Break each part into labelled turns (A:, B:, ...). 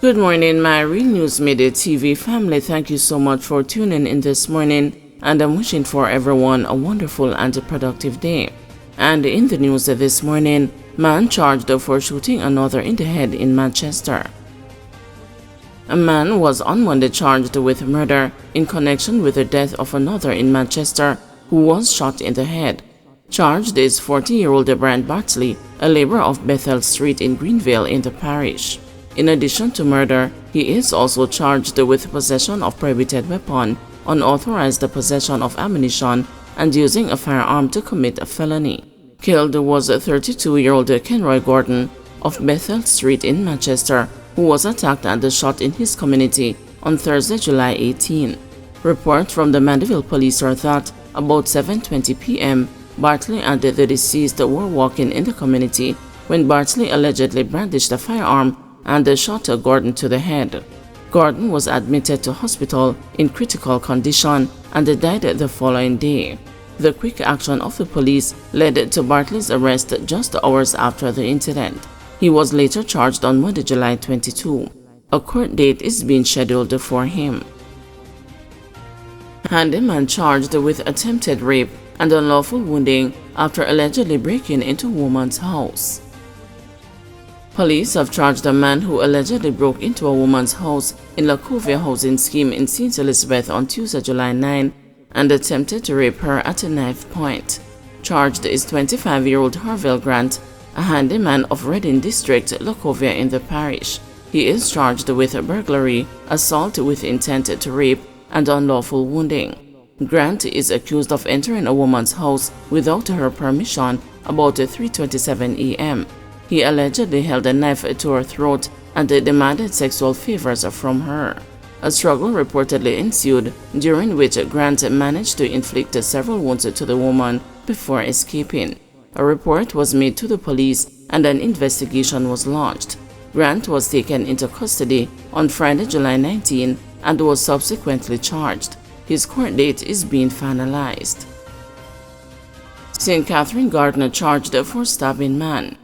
A: Good morning, my Real News Midday TV family. Thank you so much for tuning in this morning, and I'm wishing for everyone a wonderful and a productive day. And in the news this morning, man charged for shooting another in the head in Manchester. A man was on Monday charged with murder in connection with the death of another in Manchester who was shot in the head. Charged is 40-year-old Brian Bartley, a labourer of Bethel Street in Greenville in the parish. In addition to murder, he is also charged with possession of prohibited weapon, unauthorized possession of ammunition, and using a firearm to commit a felony. Killed was 32-year-old Kenroy Gordon of Bethel Street in Manchester, who was attacked and shot in his community on Thursday, July 18. Reports from the Mandeville police are that about 7:20 p.m., Bartley and the deceased were walking in the community when Bartley allegedly brandished a firearm and shot Gordon to the head. Gordon was admitted to hospital in critical condition and died the following day. The quick action of the police led to Bartley's arrest just hours after the incident. He was later charged on Monday, July 22. A court date is being scheduled for him. Handyman charged with attempted rape and unlawful wounding after allegedly breaking into woman's house. Police have charged a man who allegedly broke into a woman's house in Lacovia housing scheme in St. Elizabeth on Tuesday, July 9, and attempted to rape her at a knife point. Charged is 25-year-old Harville Grant, a handyman of Reading District, Lacovia in the parish. He is charged with burglary, assault with intent to rape, and unlawful wounding. Grant is accused of entering a woman's house without her permission about 3:27 a.m. He allegedly held a knife to her throat and demanded sexual favors from her. A struggle reportedly ensued, during which Grant managed to inflict several wounds to the woman before escaping. A report was made to the police and an investigation was launched. Grant was taken into custody on Friday, July 19, and was subsequently charged. His court date is being finalized. St. Catherine Gardner charged for stabbing man.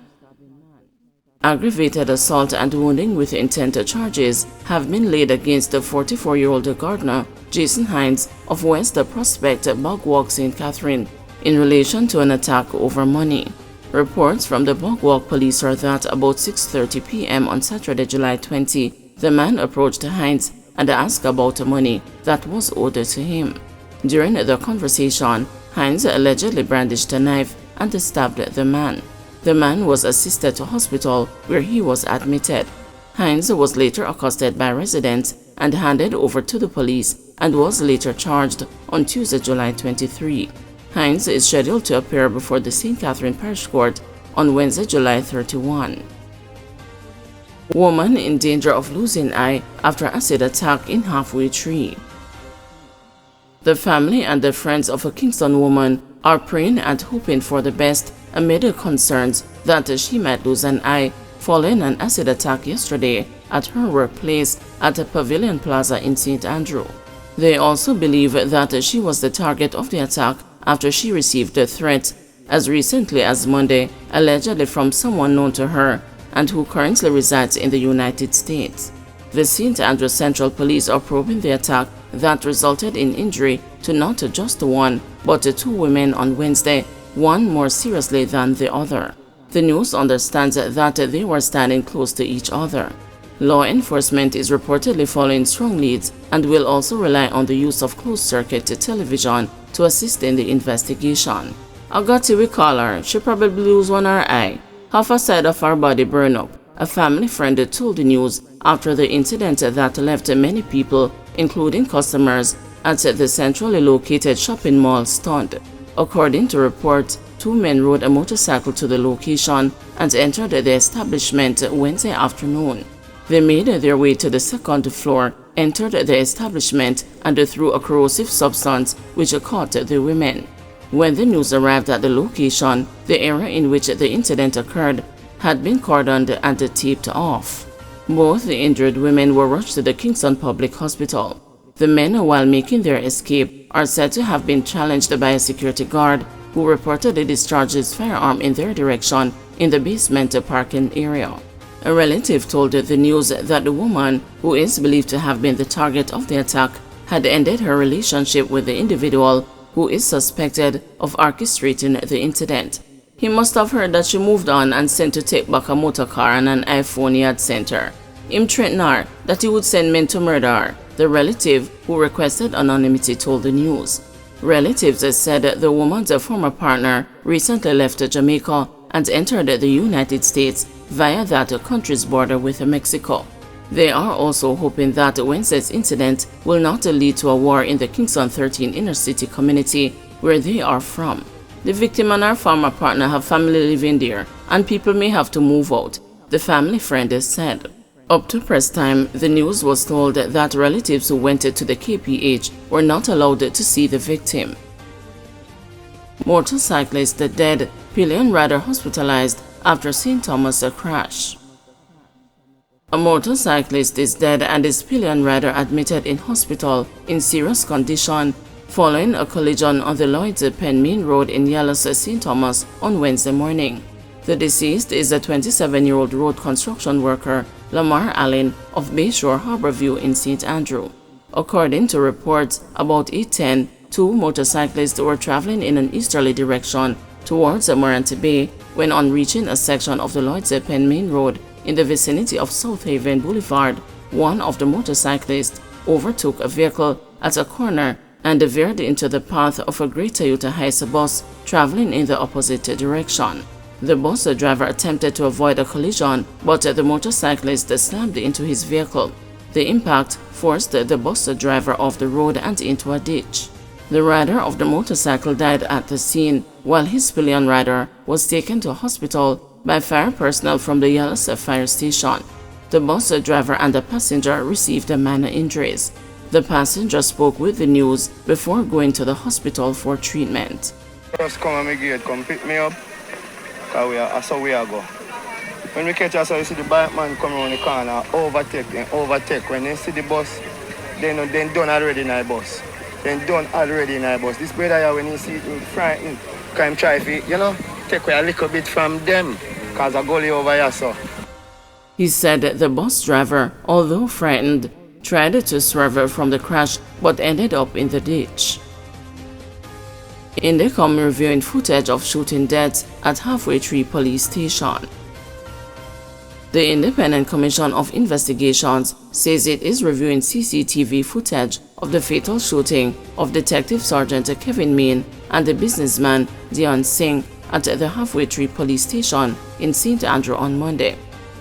A: Aggravated assault and wounding with intent charges have been laid against the 44-year-old Gardner, Jason Hines, of West Prospect, Bogwalk, St. Catherine, in relation to an attack over money. Reports from the Bogwalk police are that about 6:30 p.m. on Saturday, July 20, the man approached Hines and asked about money that was owed to him. During the conversation, Hines allegedly brandished a knife and stabbed the man. The man was assisted to hospital where he was admitted. Hines was later accosted by residents and handed over to the police and was later charged on Tuesday, July 23. Hines is scheduled to appear before the St. Catherine Parish Court on Wednesday, July 31. Woman in danger of losing eye after acid attack in halfway tree. The family and the friends of a Kingston woman are praying and hoping for the best amid concerns that she might lose an eye following an acid attack yesterday at her workplace at a Pavilion Plaza in St. Andrew. They also believe that she was the target of the attack after she received a threat as recently as Monday, allegedly from someone known to her and who currently resides in the United States. The St. Andrew Central Police are probing the attack that resulted in injury to not just one, but two women on Wednesday, one more seriously than the other. The news understands that they were standing close to each other. Law enforcement is reportedly following strong leads and will also rely on the use of closed-circuit television to assist in the investigation. Agati, we call her. She probably lose one her eye. Half a side of her body burn up, a family friend told the news after the incident that left many people, including customers, at the centrally located shopping mall stunned. According to reports, two men rode a motorcycle to the location and entered the establishment Wednesday afternoon. They made their way to the second floor, entered the establishment, and threw a corrosive substance which caught the women. When the news arrived at the location, the area in which the incident occurred had been cordoned and taped off. Both the injured women were rushed to the Kingston Public Hospital. The men, while making their escape, are said to have been challenged by a security guard who reportedly discharged his firearm in their direction in the basement parking area. A relative told the news that the woman, who is believed to have been the target of the attack, had ended her relationship with the individual who is suspected of orchestrating the incident. He must have heard that she moved on and sent to take back a motor car and an iPhone he had sent her. Him threatened her that he would send men to murder her, the relative, who requested anonymity, told the news. Relatives said the woman's former partner recently left Jamaica and entered the United States via that country's border with Mexico. They are also hoping that Wednesday's incident will not lead to a war in the Kingston 13 inner city community where they are from. The victim and her former partner have family living there, and people may have to move out, the family friend has said. Up to press time, the news was told that relatives who went to the KPH were not allowed to see the victim. Motorcyclist dead, pillion rider hospitalized after St. Thomas crash. A motorcyclist is dead and his pillion rider admitted in hospital in serious condition following a collision on the Lloyd's Pen Main Road in Yallis, St. Thomas on Wednesday morning. The deceased is a 27-year-old road construction worker, Lamar Allen, of Bayshore Harborview in St. Andrew. According to reports, about 8:10, two motorcyclists were traveling in an easterly direction towards Morant Bay when, on reaching a section of the Lloyd's Pen Main Road in the vicinity of South Haven Boulevard, one of the motorcyclists overtook a vehicle at a corner and veered into the path of a Great Toyota Hiace bus traveling in the opposite direction. The bus driver attempted to avoid a collision, but the motorcyclist slammed into his vehicle. The impact forced the bus driver off the road and into a ditch. The rider of the motorcycle died at the scene, while his pillion rider was taken to a hospital by fire personnel from the Yallis Fire Station. The bus driver and the passenger received minor injuries. The passenger spoke with the news before going to the hospital for treatment.
B: Just come on my gate, come pick me up, because that's how we are go. When we catch us, you see the bike man come around the corner, overtake. When they see the bus, they done already in the bus. This brother here, when he see it, he frightened. Because he try to, take away a little bit from them, because I go over here, so.
A: He said the bus driver, although frightened, tried to swerve from the crash but ended up in the ditch. Indicom reviewing footage of shooting deaths at Halfway Tree Police Station. The Independent Commission of Investigations says it is reviewing CCTV footage of the fatal shooting of Detective Sergeant Kevin Main and the businessman Dion Singh at the Halfway Tree Police Station in St. Andrew on Monday.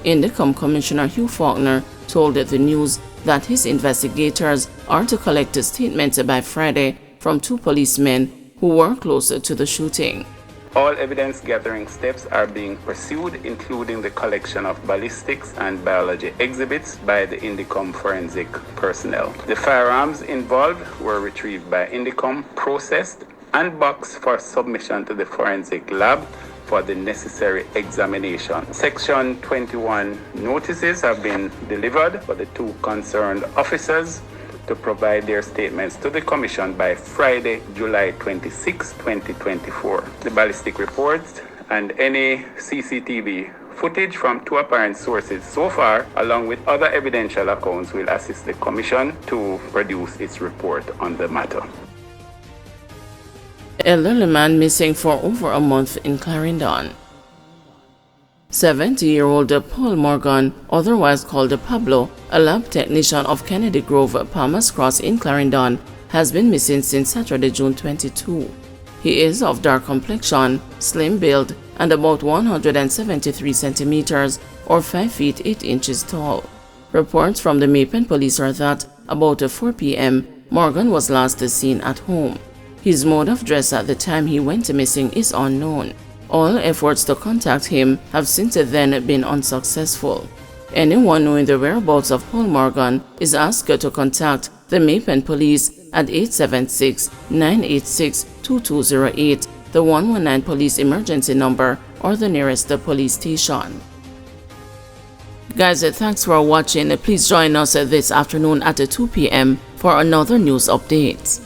A: Indicom Commissioner Hugh Faulkner told the news that his investigators are to collect statements by Friday from two policemen who were closer to the shooting.
C: All evidence gathering steps are being pursued, including the collection of ballistics and biology exhibits by the Indicom forensic personnel. The firearms involved were retrieved by Indicom, processed, and boxed for submission to the forensic lab for the necessary examination. Section 21 notices have been delivered for the two concerned officers to provide their statements to the Commission by Friday, July 26, 2024. The ballistic reports and any CCTV footage from two apparent sources so far, along with other evidential accounts, will assist the Commission to produce its report on the matter.
A: Elderly man missing for over a month in Clarendon. 70-year-old Paul Morgan, otherwise called Pablo, a lab technician of Kennedy Grove, Palmer's Cross in Clarendon, has been missing since Saturday, June 22. He is of dark complexion, slim build, and about 173 centimeters or 5 feet 8 inches tall. Reports from the Mapen police are that about 4 p.m., Morgan was last seen at home. His mode of dress at the time he went missing is unknown. All efforts to contact him have since then been unsuccessful. Anyone knowing the whereabouts of Paul Morgan is asked to contact the Mapen police at 876-986-2208, the 119 police emergency number, or the nearest police station. Guys, thanks for watching. Please join us this afternoon at 2 p.m. for another news update.